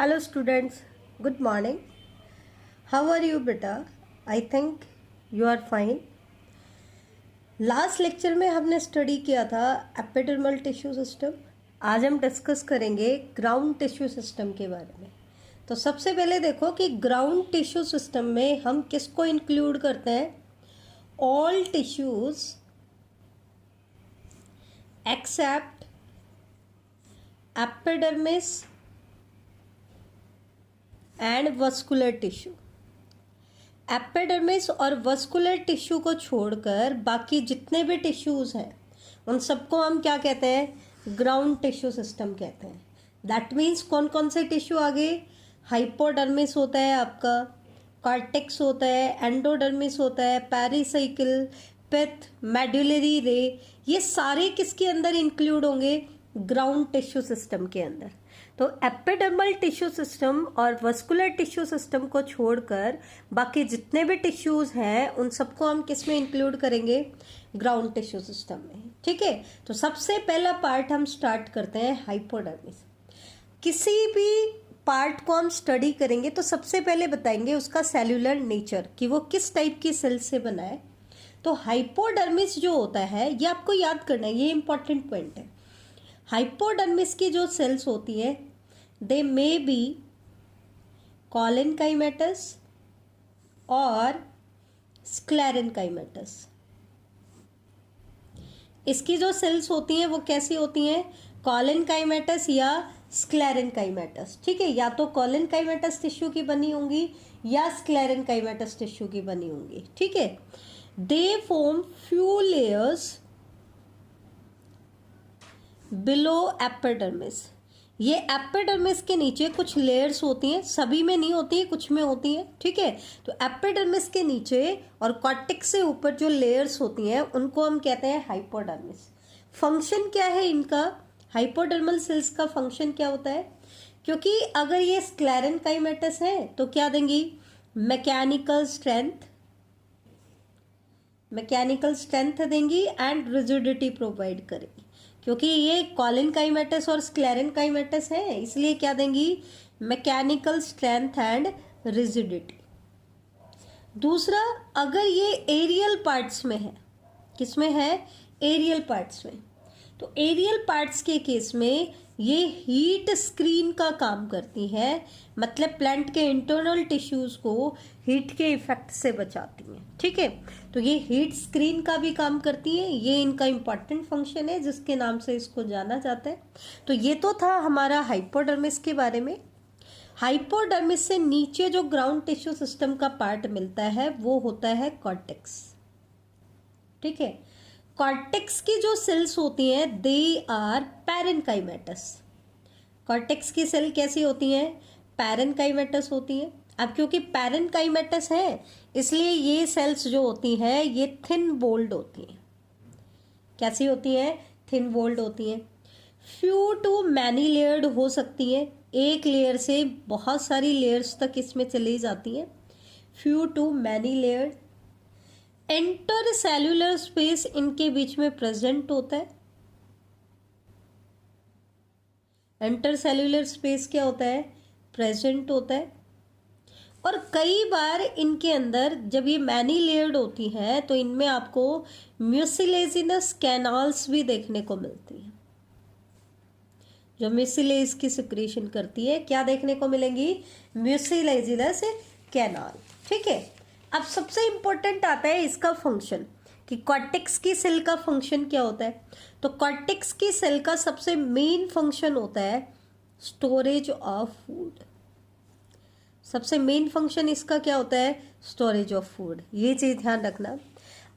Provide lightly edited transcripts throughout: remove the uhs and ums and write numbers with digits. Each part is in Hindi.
Hello students, good morning. How are you beta? I think you are fine. Last lecture में हमने स्टडी किया था एपिडर्मल टिश्यू सिस्टम. आज हम डिस्कस करेंगे ग्राउंड टिश्यू सिस्टम के बारे में. तो सबसे पहले देखो कि ग्राउंड टिश्यू सिस्टम में हम किसको इंक्लूड करते हैं. All tissues except epidermis and vascular tissue. Epidermis और वस्कुलर टिश्यू को छोड़कर बाकी जितने भी टिश्यूज हैं उन सबको हम क्या कहते हैं, ग्राउंड टिश्यू सिस्टम कहते हैं. दैट मीन्स कौन कौन से टिश्यू आगे, हाइपोडर्मिस होता है आपका, कॉर्टेक्स होता है, एंडोडर्मिस होता है, पेरिसाइकिल, पिथ, मेडुलरी रे, ये सारे किसके अंदर इंक्लूड होंगे, ग्राउंड टिश्यू सिस्टम के अंदर. तो एपिडर्मल टिश्यू सिस्टम और वस्कुलर टिश्यू सिस्टम को छोड़कर बाकी जितने भी टिश्यूज हैं उन सबको हम किस में इंक्लूड करेंगे, ग्राउंड टिश्यू सिस्टम में. ठीक है, तो सबसे पहला पार्ट हम स्टार्ट करते हैं हाइपोडर्मिस. किसी भी पार्ट को हम स्टडी करेंगे तो सबसे पहले बताएंगे उसका सेल्यूलर नेचर कि वो किस टाइप की सेल से बना है. तो हाइपोडर्मिस जो होता है ये आपको याद करना है, ये इंपॉर्टेंट पॉइंट है. हाइपोडर्मिस की जो सेल्स होती है दे मे बी कॉलेनकाइमेटस और स्क्लेरेनकाइमेटस. इसकी जो सेल्स होती हैं वो कैसी होती हैं, कॉलेनकाइमेटस या स्क्लेरेनकाइमेटस. ठीक है, या तो कॉलेनकाइमेटस टिश्यू की बनी होंगी या स्क्लेरेनकाइमेटस टिश्यू की बनी होंगी. ठीक है, they form few layers below epidermis. ये एपिडर्मिस के नीचे कुछ लेयर्स होती हैं, सभी में नहीं होती है, कुछ में होती हैं. ठीक है, तो एपिडर्मिस के नीचे और कॉर्टेक्स से ऊपर जो लेयर्स होती हैं उनको हम कहते हैं हाइपोडर्मिस. फंक्शन क्या है इनका, हाइपोडर्मल सेल्स का फंक्शन क्या होता है, क्योंकि अगर ये स्क्लेरेनकाइमेटस है तो क्या देंगी, मैकेनिकल स्ट्रेंथ देंगी एंड रिजिडिटी प्रोवाइड करेगी. क्योंकि ये कॉलेनकाइमेटस और स्क्लेरेनकाइमेटस है इसलिए क्या देंगी, मैकेनिकल स्ट्रेंथ एंड रिजिडिटी. दूसरा, अगर ये एरियल पार्ट्स में है, किसमें है, एरियल पार्ट्स में, तो एरियल पार्ट्स के केस में ये हीट स्क्रीन का काम करती है, मतलब प्लांट के इंटरनल टिश्यूज को हीट के इफेक्ट से बचाती हैं. ठीक है, तो ये हीट स्क्रीन का भी काम करती है, ये इनका इंपॉर्टेंट फंक्शन है जिसके नाम से इसको जाना जाता है. तो ये तो था हमारा हाइपोडर्मिस के बारे में. हाइपोडर्मिस से नीचे जो ग्राउंड टिश्यू सिस्टम का पार्ट मिलता है वो होता है कॉर्टेक्स. ठीक है, कॉर्टेक्स की जो सेल्स होती हैं दे आर पैरेनकाइमेटस. कॉर्टेक्स की सेल कैसी होती हैं, पैरेनकाइमेटस होती हैं. अब क्योंकि पैरेनकाइमेटस है इसलिए ये सेल्स जो होती हैं ये थिन वॉल्ड होती हैं. कैसी होती हैं, थिन वॉल्ड होती हैं. फ्यू टू मैनी लेयर्ड हो सकती हैं, एक लेयर से बहुत सारी लेयर्स तक इसमें चली जाती हैं. Few to many layered. Intercellular space इनके बीच में प्रेजेंट होता है. इंटर सेल्यूलर स्पेस क्या होता है, प्रेजेंट होता है. और कई बार इनके अंदर जब ये मैनी लेयर्ड होती हैं तो इनमें आपको म्यूसिलेजिनस कैनाल्स भी देखने को मिलती हैं, जो म्यूसिलेज की सिक्रीशन करती है. क्या देखने को मिलेंगी, म्यूसिलेजिनस कैनाल. ठीक है, अब सबसे इंपॉर्टेंट आता है इसका फंक्शन कि कॉर्टेक्स की सेल का फंक्शन क्या होता है. तो कॉर्टेक्स की सेल का सबसे मेन फंक्शन होता है स्टोरेज ऑफ फूड. सबसे मेन फंक्शन इसका क्या होता है, स्टोरेज ऑफ फूड. ये चीज ध्यान रखना.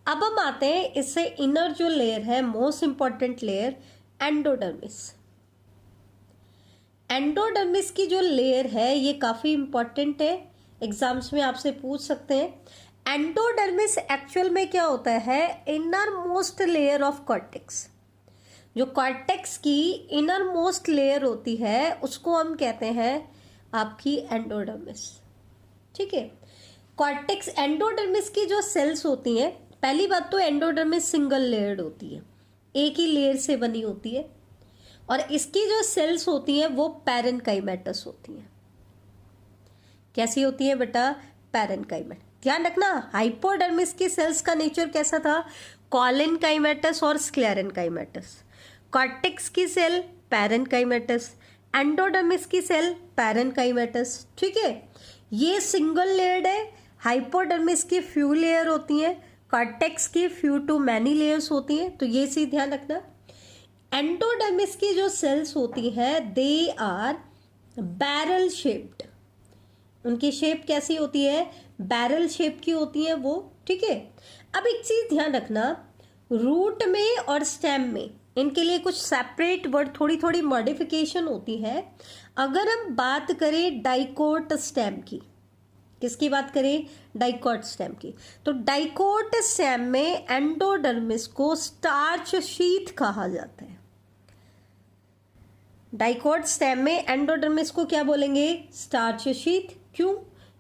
अब हम आते हैं इससे इनर जो लेयर है, most important layer, endodermis. Endodermis की जो लेयर है ये काफी इंपॉर्टेंट है, एग्जाम्स में आपसे पूछ सकते हैं. एंडोडर्मिस एक्चुअल में क्या होता है, inner most layer of cortex. जो कॉर्टेक्स की इनर मोस्ट लेयर होती है उसको हम कहते हैं आपकी एंडोडर्मिस. ठीक है, कॉर्टेक्स एंडोडर्मिस की जो सेल्स होती हैं, पहली बात तो एंडोडर्मिस सिंगल लेयर्ड होती है, एक ही लेयर से बनी होती है. और इसकी जो सेल्स होती हैं वो पैरेनकाइमेटस होती हैं. कैसी होती है बेटा, पैरेनकाइमा। ध्यान रखना, हाइपोडर्मिस की सेल्स का नेचर कैसा था, कॉलिनकाइमेटस और स्क्लेरेनकाइमेटस। कॉर्टेक्स की सेल पैरेनकाइमेटस, एंडोडर्मिस की सेल पैरेनकाइमेटस। ठीक है, ये सिंगल लेयर्ड है। हाइपोडर्मिस की फ्यू लेयर होती हैं, कॉर्टेक्स की फ्यू टू मैनी लेयर्स होती हैं। तो ये चीज ध्यान रखना। एंडोडर्मिस की जो सेल्स होती हैं दे आर बैरल शेप्ड। उनकी शेप कैसी होती है, बैरल शेप की होती है वो। ठीक है, अब एक चीज ध्यान रखना, रूट में और स्टेम में इनके लिए कुछ सेपरेट वर्ड, थोड़ी थोड़ी मॉडिफिकेशन होती है। अगर हम बात करें डाइकोट स्टेम की, किसकी बात करें, डाइकोट स्टेम की, तो डाइकोट स्टेम में एंडोडर्मिस को स्टार्च शीथ कहा जाता है। डाइकोट स्टेम में एंडोडर्मिस को क्या बोलेंगे, स्टार्च शीथ। क्यों,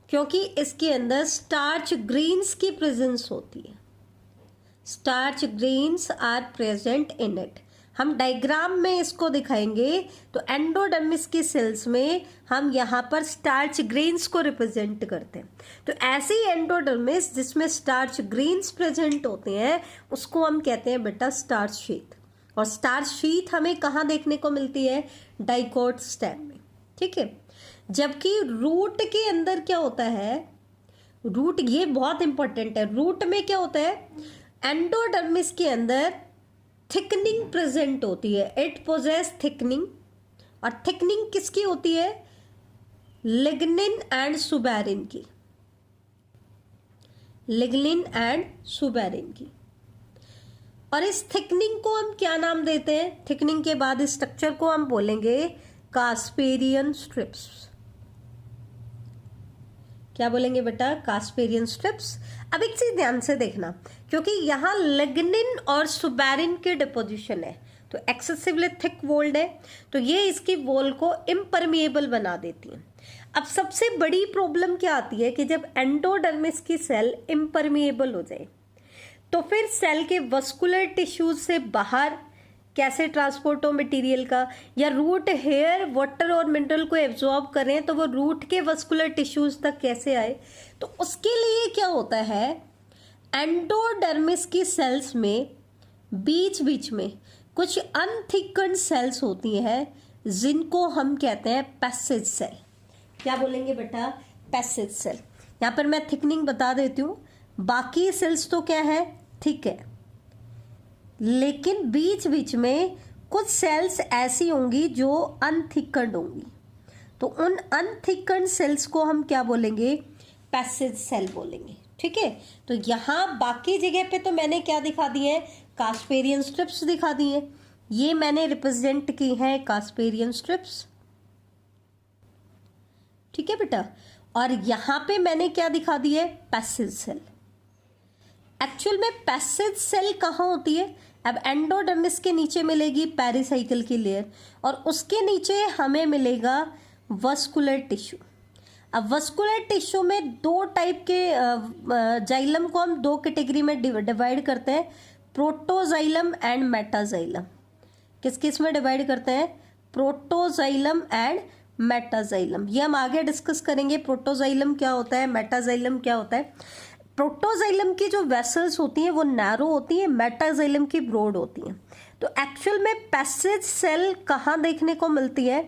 क्योंकि इसके अंदर स्टार्च ग्रेन्स की प्रेजेंस होती है। Starch grains are present in it. हम डायग्राम में इसको दिखाएंगे तो एंडोडर्मिस की सेल्स में हम यहाँ पर स्टार्च ग्रेन्स को रिप्रेजेंट करते हैं। तो ऐसी एंडोडर्मिस जिसमें स्टार्च ग्रेन्स प्रेजेंट होते हैं उसको हम कहते हैं बेटा स्टार्च शीथ। और स्टार्च शीथ हमें कहाँ देखने को मिलती है, डाइकोट स्टेम में। ठीक है, जबकि रूट के अंदर क्या होता है, रूट, ये बहुत इंपॉर्टेंट है, रूट में क्या होता है, एंडोडर्मिस के अंदर थिकनिंग प्रेजेंट होती है। इट पोजेस थिकनिंग, और थिकनिंग किसकी होती है, लिग्निन एंड सुबेरिन की, लिग्निन एंड सुबेरिन की। और इस थिकनिंग को हम क्या नाम देते हैं, थिकनिंग के बाद इस स्ट्रक्चर को हम बोलेंगे कास्पेरियन स्ट्रिप्स। क्या बोलेंगे बेटा, कास्पेरियन स्ट्रिप्स। अब एक चीज ध्यान से देखना, क्योंकि यहाँ लिग्निन और सुबेरिन की डिपोजिशन है तो एक्सेसिवली थिक वोल्ड है, तो ये इसकी वॉल को इम्परमिएबल बना देती है। अब सबसे बड़ी प्रॉब्लम क्या आती है कि जब एंडोडर्मिस की सेल इम्परमिएबल हो जाए तो फिर सेल के वस्कुलर टिश्यूज से बाहर कैसे ट्रांसपोर्ट हो मटेरियल का, या रूट हेयर वाटर और मिनरल को एब्जॉर्ब करें तो वो रूट के वस्कुलर टिश्यूज तक कैसे आए। तो उसके लिए क्या होता है, एंडोडर्मिस की सेल्स में बीच बीच में कुछ अनथिकन्ड सेल्स होती हैं जिनको हम कहते हैं पैसेज सेल। क्या बोलेंगे बेटा, पैसेज सेल। यहाँ पर मैं थिकनिंग बता देती हूँ, बाकी सेल्स तो क्या है, थिक है, लेकिन बीच बीच में कुछ सेल्स ऐसी होंगी जो अनथिकन्ड होंगी। तो उन अनथिकन्ड सेल्स को हम क्या बोलेंगे, पैसेज सेल बोलेंगे। ठीक है, तो यहाँ बाकी जगह पे तो मैंने क्या दिखा दिए हैं, कास्पेरियन स्ट्रिप्स दिखा दिए, ये मैंने रिप्रेजेंट की है कास्पेरियन स्ट्रिप्स। ठीक है बेटा, और यहाँ पे मैंने क्या दिखा दिया है, पैसेज सेल। एक्चुअल में पैसेज सेल कहाँ होती है, अब एंडोडर्मिस के नीचे मिलेगी पेरिसाइकिल की लेयर और उसके नीचे हमें मिलेगा वस्कुलर टिश्यू। अब वस्कुलर टिश्यू में दो टाइप के जाइलम को हम दो कैटेगरी में डिवाइड करते हैं, प्रोटोजाइलम एंड मेटाजाइलम। किस किस में डिवाइड करते हैं, प्रोटोजाइलम एंड मेटाजाइलम। ये हम आगे डिस्कस करेंगे, प्रोटोजाइलम क्या होता है, मेटाजाइलम क्या होता है। प्रोटोजाइलम की जो वेसल्स होती हैं वो नैरो होती हैं, मेटाजाइलम की ब्रॉड होती हैं। तो एक्चुअल में पैसेज सेल कहाँ देखने को मिलती है,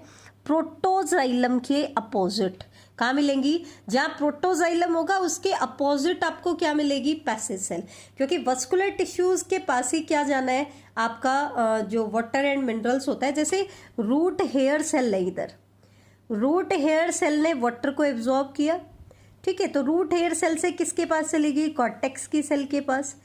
प्रोटोजाइलम के अपोजिट। कहाँ मिलेंगी, जहाँ प्रोटोजाइलम होगा उसके अपोजिट आपको क्या मिलेगी, पैसेज सेल। क्योंकि वस्कुलर टिश्यूज के पास ही क्या जाना है, आपका जो वाटर एंड मिनरल्स होता है। जैसे रूट हेयर सेल है, इधर रूट हेयर सेल ने वाटर को एब्जॉर्ब किया, ठीक है, तो रूट हेयर सेल से किसके पास चलेगी, कॉर्टेक्स की सेल के पास।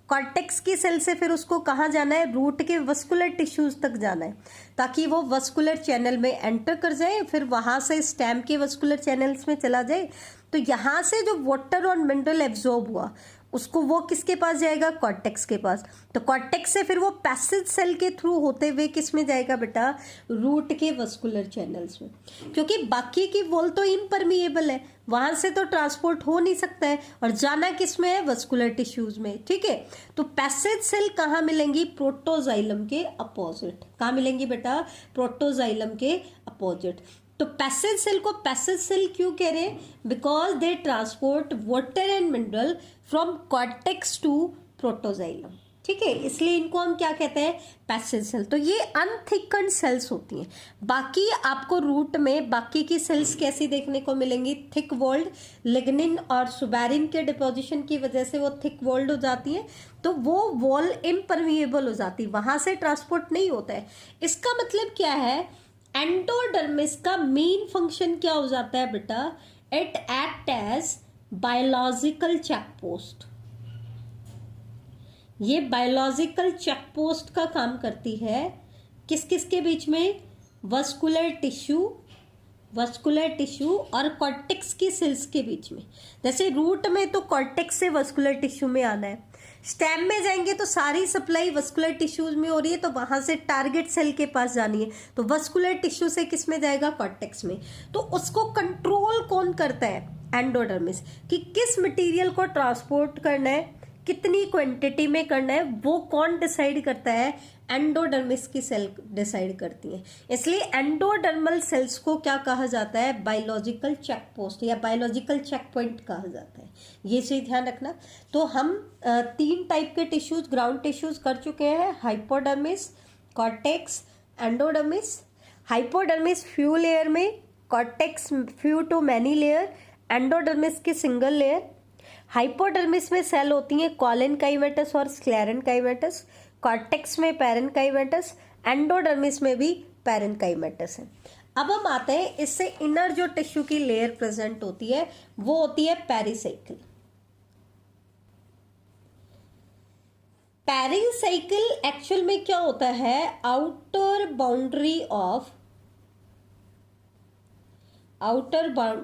कॉर्टेक्स की सेल से फिर उसको कहाँ जाना है, रूट के वस्कुलर टिश्यूज तक जाना है ताकि वो वस्कुलर चैनल में एंटर कर जाए, फिर वहां से स्टेम के वस्कुलर चैनल्स में चला जाए। तो यहाँ से जो वाटर और मिनरल एब्जॉर्ब हुआ उसको वो किसके पास जाएगा, कॉर्टेक्स के पास। तो कॉर्टेक्स से फिर वो पैसेज सेल के थ्रू होते हुए किस में जाएगा बेटा, रूट के वस्कुलर चैनल्स में। क्योंकि बाकी की वॉल तो इम्परमिएबल है, वहां से तो ट्रांसपोर्ट हो नहीं सकता है, और जाना किस में है, वस्कुलर टिश्यूज में। ठीक है, तो पैसेज सेल कहाँ मिलेंगी, प्रोटोजाइलम के अपोजिट। कहाँ मिलेंगी बेटा, प्रोटोजाइलम के अपोजिट। तो पैसेज सेल को पैसेज सेल क्यों कह रहे हैं? Because they transport water and mineral from cortex to protoxylem, ठीक है, इसलिए इनको हम क्या कहते हैं? Passage cell. तो ये अनथिकन्ड सेल्स होती हैं। बाकी आपको रूट में बाकी की सेल्स कैसी देखने को मिलेंगी? थिक वॉल्ड, लिग्निन और सुबेरिन के डिपोजिशन की वजह से वो थिक वॉल्ड हो जाती है, तो वो वॉल इम्परमिएबल हो जाती है, वहां से ट्रांसपोर्ट नहीं होता है। इसका मतलब क्या है? एंडोडर्मिस का मेन फंक्शन क्या हो जाता है बेटा? It act as biological check post. ये बायोलॉजिकल चेक पोस्ट का काम करती है किस किस के बीच में? वस्कुलर टिश्यू और कॉर्टेक्स की सेल्स के बीच में। जैसे रूट में तो कॉर्टेक्स से वस्कुलर टिश्यू में आना है, स्टेम में जाएंगे तो सारी सप्लाई वस्कुलर टिश्यूज में हो रही है, तो वहां से टारगेट सेल के पास जानी है, तो वस्कुलर टिश्यू से किस में जाएगा? कॉर्टेक्स में। तो उसको कंट्रोल कौन करता है? एंडोडर्मिस, कि किस मटेरियल को ट्रांसपोर्ट करना है, कितनी क्वांटिटी में करना है, वो कौन डिसाइड करता है? एंडोडर्मिस की सेल डिसाइड करती है। इसलिए एंडोडर्मल सेल्स को क्या कहा जाता है? बायोलॉजिकल चेक पोस्ट या बायोलॉजिकल चेक पॉइंट कहा जाता है। ये चीज ध्यान रखना। तो हम 3 टाइप के टिश्यूज, ग्राउंड टिश्यूज कर चुके हैं, hypodermis, cortex, endodermis. Hypodermis few layer में, cortex few to many layer, endodermis की सिंगल लेयर। हाइपोडर्मिस में सेल होती हैं कॉलेनकाइमेटस और स्क्लेरेनकाइमेटस, कॉर्टेक्स में पैरेनकाइमेटस, एंडोडर्मिस में भी पैरेनकाइमेटस है। अब हम आते हैं, इससे इनर जो टिश्यू की लेयर प्रेजेंट होती है वो होती है पेरिसाइकिल। पेरिसाइकिल एक्चुअल में क्या होता है? Outer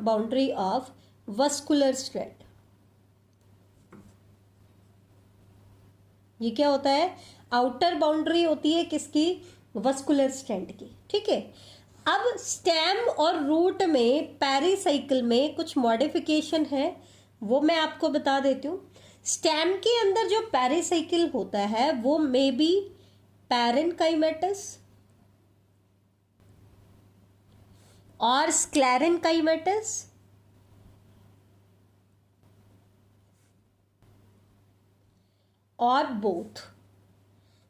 boundary of vascular strand. ये क्या होता है? आउटर बाउंड्री होती है किसकी? वस्कुलर स्ट्रैंड की, ठीक है। अब स्टेम और रूट में पेरिसाइकिल में कुछ मॉडिफिकेशन है, वो मैं आपको बता देती हूँ। स्टेम के अंदर जो पेरिसाइकिल होता है वो मे बी पैरेनकाइमेटस और स्क्लेरेनकाइमेटस और बोथ।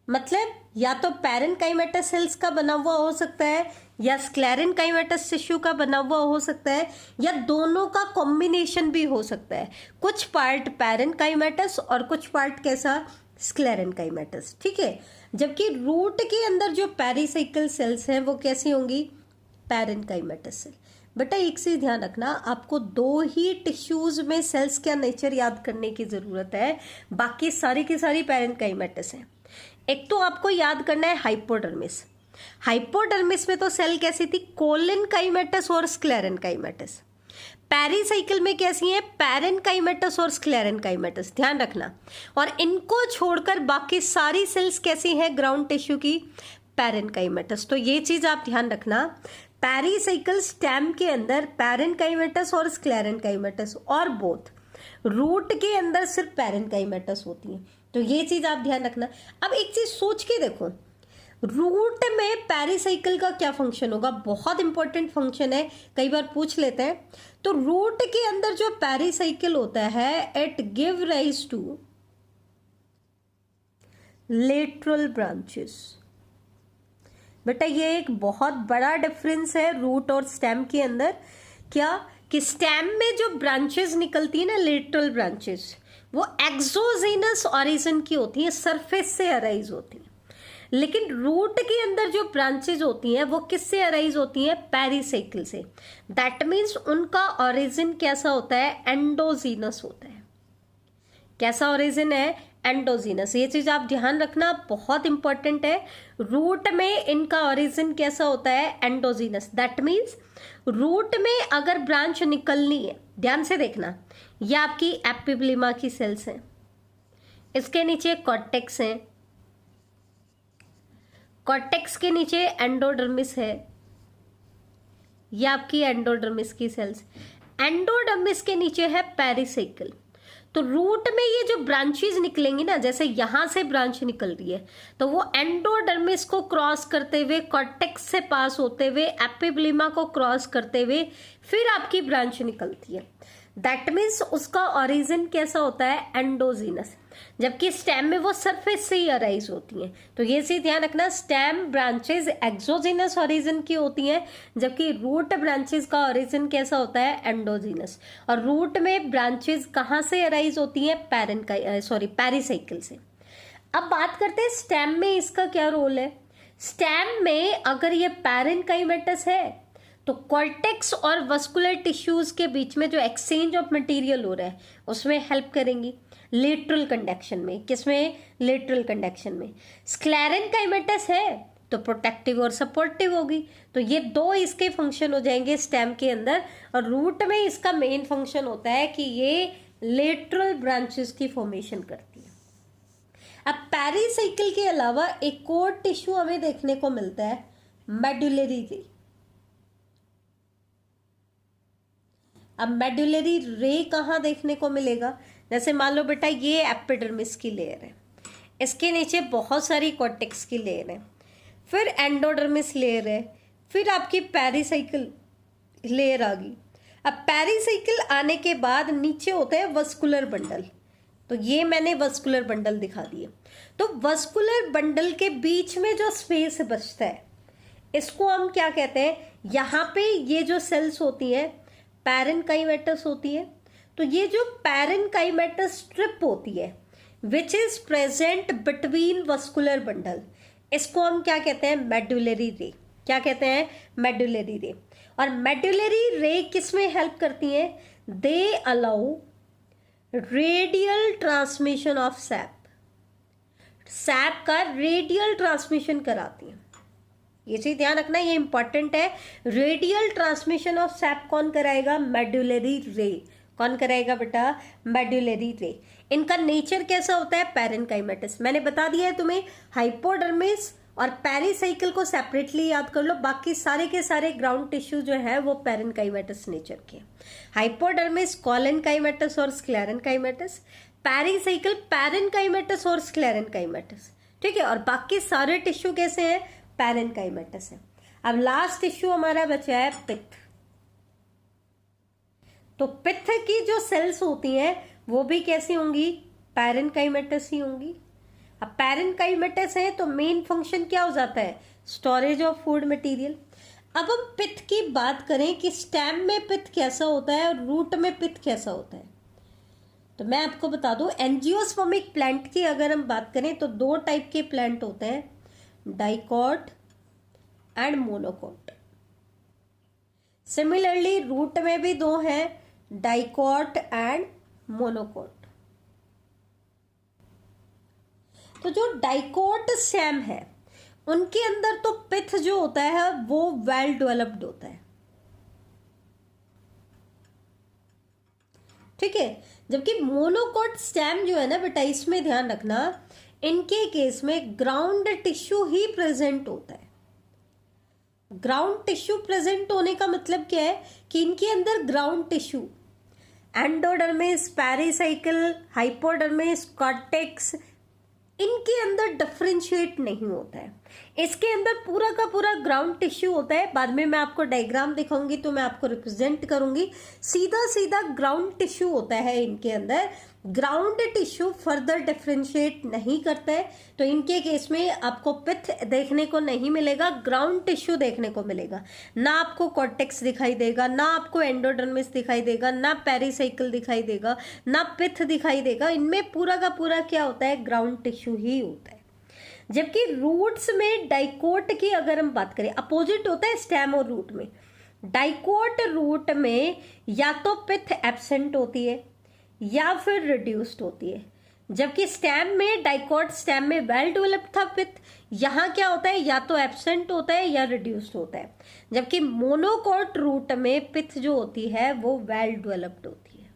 मतलब या तो पैरेनकाइमेटस सेल्स का बना हुआ हो सकता है या स्क्लेरेनकाइमेटस टिश्यू का बना हुआ हो सकता है, या दोनों का कॉम्बिनेशन भी हो सकता है। कुछ पार्ट पैरेनकाइमेटस और कुछ पार्ट कैसा? स्क्लेरेनकाइमेटस, ठीक है। जबकि रूट के अंदर जो पेरिसाइकिल सेल्स हैं वो कैसी होंगी? Parenchymatous cell. बेटा एक चीज ध्यान रखना, आपको 2 ही टिश्यूज में सेल्स का नेचर याद करने की जरूरत है, बाकी सारी की सारी पैरेनकाइमेटस है। एक तो आपको याद करना है हाइपोडर्मिस। हाइपोडर्मिस में तो सेल कैसी थी? कोलेनकाइमेटस और स्क्लेरेनकाइमेटस। पेरिसाइकिल में कैसी है? पैरेनकाइमेटस और स्क्लेरेनकाइमेटस, ध्यान रखना। और इनको छोड़कर बाकी सारी सेल्स कैसी हैं ग्राउंड टिश्यू की? पैरेनकाइमेटस। तो ये चीज आप ध्यान रखना, पेरिसाइकिल स्टेम के अंदर पैरेनकाइमेटस और स्क्लेरेनकाइमेटस और बोथ। रूट के अंदर सिर्फ पैरेनकाइमेटस होती है, तो ये चीज आप ध्यान रखना। अब एक चीज सोच के देखो, रूट में पेरिसाइकिल का क्या फंक्शन होगा? बहुत इंपॉर्टेंट फंक्शन है, कई बार पूछ लेते हैं। तो रूट के अंदर जो पेरिसाइकिल होता है, it give rise to lateral branches. बेटा ये एक बहुत बड़ा डिफरेंस है रूट और स्टेम के अंदर। क्या कि स्टेम में जो ब्रांचेस निकलती है ना, लेटरल ब्रांचेस, वो एक्सोजेनस ऑरिजिन की होती है, सरफेस से अराइज होती है। लेकिन रूट के अंदर जो ब्रांचेज होती हैं वो किससे अराइज होती हैं? पेरिसाइकिल से। दैट मीन्स उनका ओरिजिन कैसा होता है? एंडोजीनस होता है। कैसा ओरिजिन है? एंडोजीनस। ये चीज आप ध्यान रखना, बहुत इंपॉर्टेंट है। रूट में इनका ओरिजिन कैसा होता है? एंडोजीनस। दैट मीन्स रूट में अगर ब्रांच निकलनी है, ध्यान से देखना, ये आपकी एपिब्लिमा की सेल्स हैं, इसके नीचे कॉर्टेक्स है, कॉर्टेक्स के नीचे एंडोडर्मिस है, ये आपकी एंडोडर्मिस की सेल्स। एंडोडर्मिस के नीचे है पेरिसाइकिल। तो रूट में ये जो ब्रांचेस निकलेंगी ना, जैसे यहां से ब्रांच निकल रही है तो वो एंडोडर्मिस को क्रॉस करते हुए, कॉर्टेक्स से पास होते हुए, एपिब्लिमा को क्रॉस करते हुए फिर आपकी ब्रांच निकलती है। दैट मीन्स उसका ओरिजिन कैसा होता है, एंडोजीनस, जबकि स्टेम में वो सरफेस से ही अराइज होती हैं। तो ये चीज ध्यान रखना, स्टेम ब्रांचेस एक्सोजीनस ओरिजिन की होती हैं, जबकि रूट ब्रांचेस का ओरिजिन कैसा होता है, एंडोजीनस। और रूट में ब्रांचेस कहाँ से अराइज होती हैं, पेरिसाइकिल से। अब बात करते हैं स्टेम में इसका क्या रोल है। स्टेम में अगर ये पैरेन्काइमेटस है तो कॉर्टेक्स और वस्कुलर टिश्यूज के बीच में जो एक्सचेंज ऑफ मटेरियल हो रहा है उसमें हेल्प करेंगी लेटरल कंडक्शन में। किसमें, लेटरल कंडक्शन में। स्क्लेरेन्काइमेटस है तो प्रोटेक्टिव और सपोर्टिव होगी। तो ये दो इसके फंक्शन हो जाएंगे स्टेम के अंदर। और रूट में इसका मेन फंक्शन होता है कि ये लेटरल ब्रांचेस की फॉर्मेशन करती है। अब पेरिसाइकिल के अलावा एक और टिश्यू हमें देखने को मिलता है, मेडुलरी रे। अब मेडुलरी रे कहाँ देखने को मिलेगा, जैसे मान लो बेटा ये एपिडर्मिस की लेयर है, इसके नीचे बहुत सारी कॉर्टेक्स की लेयर है, फिर एंडोडर्मिस लेयर है, फिर आपकी पेरिसाइकिल लेयर आ गई। अब पेरिसाइकिल आने के बाद नीचे होता है वस्कुलर बंडल। तो ये मैंने वस्कुलर बंडल दिखा दिए। तो वस्कुलर बंडल के बीच में जो स्पेस बचता है इसको हम क्या कहते हैं, यहाँ पे ये जो सेल्स होती हैं पैरेन्काइमेटस होती है। तो ये जो पैरेन्काइमेटस स्ट्रिप होती है which is present between vascular bundle, इसको हम क्या कहते हैं, मेडुलरी रे। क्या कहते हैं, मेडुलरी रे। और मेडुलरी रे किस में हेल्प करती हैं, they allow radial transmission of SAP. SAP का रेडियल ट्रांसमिशन कराती हैं। ये चीज ध्यान रखना, ये इंपॉर्टेंट है। रेडियल ट्रांसमिशन ऑफ सैप कौन कराएगा, मेडुलरी रे। कौन कराएगा बेटा, मेडुलरी रे। इनका नेचर कैसा होता है, पैरेन्काइमेटस। मैंने बता दिया है तुम्हें, हाइपोडर्मिस और पेरिसाइकिल को सेपरेटली याद कर लो, बाकी सारे के सारे ग्राउंड टिश्यू जो है वो पैरेन्काइमेटस नेचर के। हाइपोडर्मिस कॉलेन्काइमेटस और स्क्लेरेन्काइमेटस, पेरिसाइकिल पैरेन्काइमेटस और स्क्लेरेन्काइमेटस, ठीक है। और बाकी सारे टिश्यू कैसे हैं, पैरेन्काइमेटस है। अब लास्ट टिश्यू हमारा बचा है पित्त। तो पित्त की जो सेल्स होती हैं वो भी कैसी होंगी, पैरेन्काइमेटस ही होंगी। अब पैरेन्काइमेटस है तो मेन फंक्शन क्या हो जाता है, स्टोरेज ऑफ फूड मटेरियल। अब हम पित्त की बात करें कि स्टेम में पित्त कैसा होता है और रूट में पित्त कैसा होता है, तो मैं आपको बता दूं, एंजियोस्पर्मिक प्लांट की अगर हम बात करें तो दो टाइप के प्लांट होते हैं, dicot and monocot. Similarly root में भी दो हैं, डाइकॉट एंड मोनोकॉट। तो जो डाइकॉट स्टेम है उनके अंदर तो पित्त जो होता है वो वेल डेवलप्ड होता है, ठीक है। जबकि मोनोकॉट स्टेम जो है ना बेटा, इसमें ध्यान रखना, इनके केस में ग्राउंड टिश्यू ही प्रेजेंट होता है। ग्राउंड टिश्यू प्रेजेंट होने का मतलब क्या है कि इनके अंदर ground tissue, endodermis, pericycle, hypodermis, cortex, इनके अंदर डिफरेंशिएट नहीं होता है। इसके अंदर पूरा का पूरा ग्राउंड टिश्यू होता है। बाद में मैं आपको डायग्राम दिखाऊंगी तो मैं आपको रिप्रेजेंट करूंगी, सीधा सीधा ग्राउंड टिश्यू होता है इनके अंदर। ग्राउंड टिश्यू फर्दर डिफरेंशिएट नहीं करता है, तो इनके केस में आपको पित्त देखने को नहीं मिलेगा, ग्राउंड टिश्यू देखने को मिलेगा। ना आपको कॉर्टेक्स दिखाई देगा, ना आपको एंडोडर्मिस दिखाई देगा, ना पेरिसाइकिल दिखाई देगा, ना पित्त दिखाई देगा। इनमें पूरा का पूरा क्या होता है, ग्राउंड टिश्यू ही होता है। जबकि रूट्स में डाइकोट की अगर हम बात करें, अपोजिट होता है स्टेम और रूट में। डाइकोट रूट में या तो पित्त एब्सेंट होती है या फिर रिड्यूस्ड होती है, जबकि स्टेम में, डाइकोट स्टेम में वेल डेवलप्ड था पित्त, यहाँ क्या होता है, या तो एब्सेंट होता है या रिड्यूस्ड होता है। जबकि मोनोकोट रूट में पित्त जो होती है वो वेल डेवलप्ड होती है।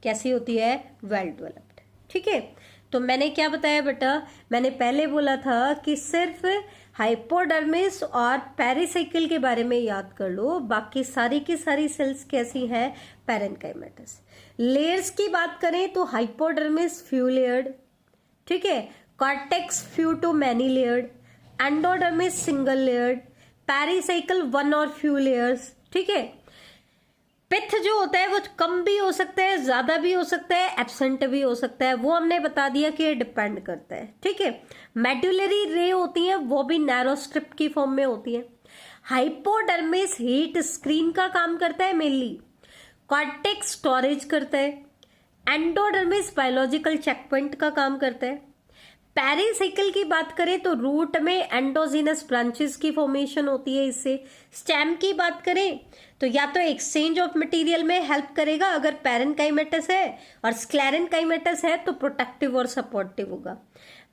कैसी होती है, वेल डेवलप्ड, ठीक है। तो मैंने क्या बताया बेटा, मैंने पहले बोला था कि सिर्फ हाइपोडर्मिस और पेरिसाइकिल के बारे में याद कर लो, बाकी सारी की सारी सेल्स कैसी है, पैरेनकाइमेटस। लेयर्स की बात करें तो हाइपोडर्मिस फ्यू लेयर्ड, ठीक है, cortex few to many layered, endodermis single layered, pericycle one और फ्यू लेयर्स, ठीक है। पिथ जो होता है वो कम भी हो सकता है, ज्यादा भी हो सकता है, एब्सेंट भी हो सकता है, वो हमने बता दिया कि ये डिपेंड करता है, ठीक है। मेडुलरी रे होती है, वो भी नैरो स्ट्रिप की फॉर्म में होती है। हाइपोडर्मिस हीट स्क्रीन का काम करता है मेनली, कॉर्टेक्स स्टोरेज करता है, एंडोडर्मिस बायोलॉजिकल चेक पॉइंट का काम करता है। पेरिसाइकिल की बात करें तो रूट में एंडोजीनस ब्रांचेस की फॉर्मेशन होती है इससे। स्टेम की बात करें तो या तो एक्सचेंज ऑफ मटेरियल में हेल्प करेगा अगर पैरेनकाइमेटस है, और स्क्लेरेनकाइमेटस है तो प्रोटेक्टिव और सपोर्टिव होगा।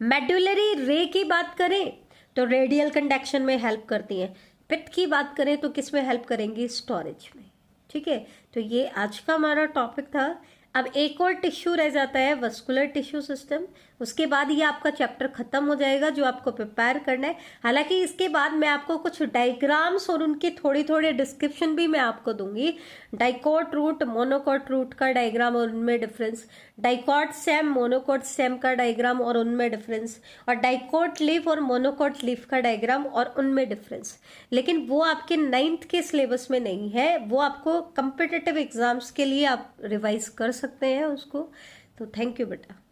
मेडुलरी रे की बात करें तो रेडियल कंडक्शन में हेल्प करती है। पिथ की बात करें तो किस में हेल्प करेंगी, स्टोरेज में, ठीक है। तो ये आज का हमारा टॉपिक था। अब एक और टिश्यू रह जाता है, वस्कुलर टिश्यू सिस्टम। उसके बाद ये आपका चैप्टर खत्म हो जाएगा जो आपको प्रिपेयर करना है। हालांकि इसके बाद मैं आपको कुछ डायग्राम्स और उनकी थोड़ी थोड़ी डिस्क्रिप्शन भी मैं आपको दूंगी। डाइकोट रूट, मोनोकोट रूट का डायग्राम और उनमें difference, dicot stem, monocot stem का डायग्राम और उनमें डिफरेंस, और डाइकोट लीफ और मोनोकोट लीफ का डायग्राम और उनमें डिफरेंस। लेकिन वो आपके 9th के सिलेबस में नहीं है, वो आपको कम्पिटिटिव एग्जाम्स के लिए आप रिवाइज कर सकते हैं उसको। तो थैंक यू बेटा।